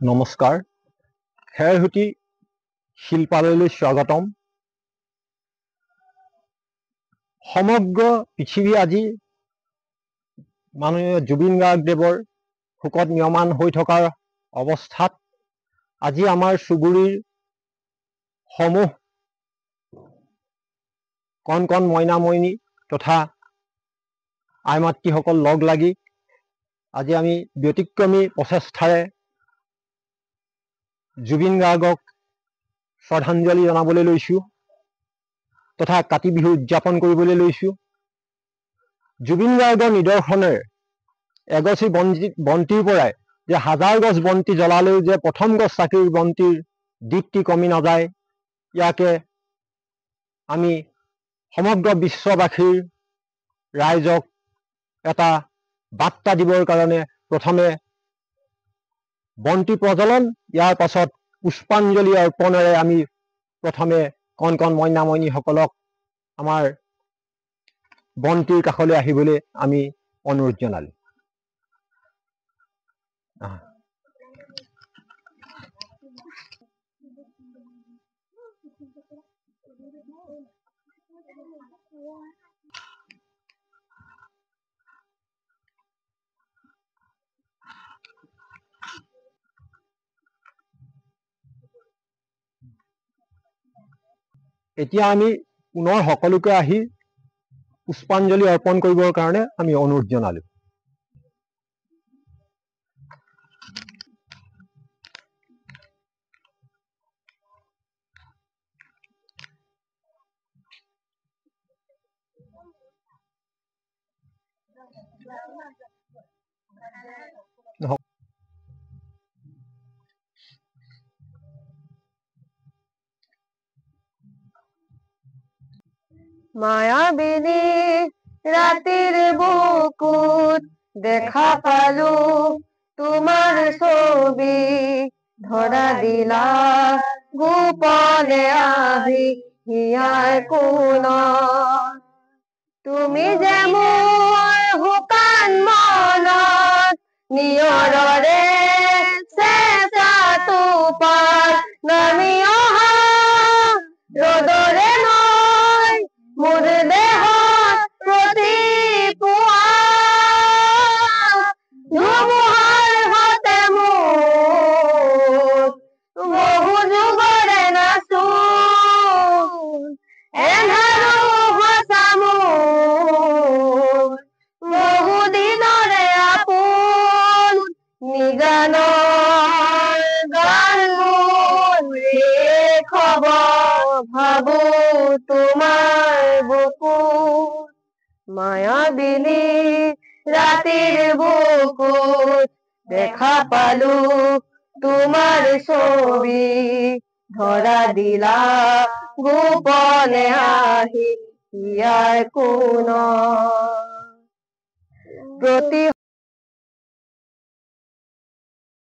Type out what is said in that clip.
নমস্কাৰ। খেৰহুটি শিল্পালয়লৈ স্বাগতম। সমগ্ৰ পৃথিৱী আজি মাননীয় জুবিন গাৰ্গদেৱৰ শোকত নিয়মান হৈ থকাৰ অৱস্থাত আজি আমাৰ চুবুৰীৰ সমূহ কণ কণ মইনা মইনী তথা আই মাতৃসকল লগ লাগি আজি আমি ব্যতিক্ৰমী প্ৰচেষ্টাৰে জুবিন গাৰ্গক শ্ৰদ্ধাঞ্জলি জনাবলৈ লৈছো তথা কাতি বিহু উদযাপন কৰিবলৈ লৈছো। জুবিন গাৰ্গৰ নিদৰ্শনেৰে এগছি বন্তিৰ পৰাই যে হাজাৰ গছ বন্তি জ্বলালেও যে প্ৰথম গছ চাকিৰ বন্তিৰ দীপ্তি কমি নাযায়, ইয়াকে আমি সমগ্ৰ বিশ্ববাসীৰ ৰাইজক এটা বাৰ্তা দিবৰ কাৰণে প্ৰথমে বন্তি প্ৰজ্বলন, ইয়াৰ পাছত পুষ্পাঞ্জলি অৰ্পণেৰে আমি প্ৰথমে কণ কণ মইনা মইনীসকলক আমাৰ বন্তিৰ কাষলৈ আহিবলৈ আমি অনুৰোধ জনালো। এতিয়া আমি পুনৰ সকলোকে আহি পুষ্পাঞ্জলি অৰ্পণ কৰিবৰ কাৰণে আমি অনুৰোধ জনালো। মায়াবিনী ৰাতিৰ বুকুত দেখা পালো তোমাৰ ছবি, ধৰা দিলা গোপনে আহি হিয়াৰ কোণত। তুমি যে মোৰ শুকান মনত নিয়ৰৰে চেঁচা টোপাল নামি অহা ৰ'দৰে নৈ মোৰ দেহত প্ৰতি পুৱা ধুমুহাৰ সতে মোক বহু যুগৰে নাচো এন্ধাৰো সঁচা মোৰ বহু দিনৰে আপোন নিজানৰ গান মোৰ খবৰ ভাবো তোমাৰ বুকুত। মায়াবিনী ৰাতিৰ বুকুত দেখা পালো তোমাৰ ছবি, ধৰা দিলা গোপনে আহি ইয়াৰ কোণত। প্ৰতি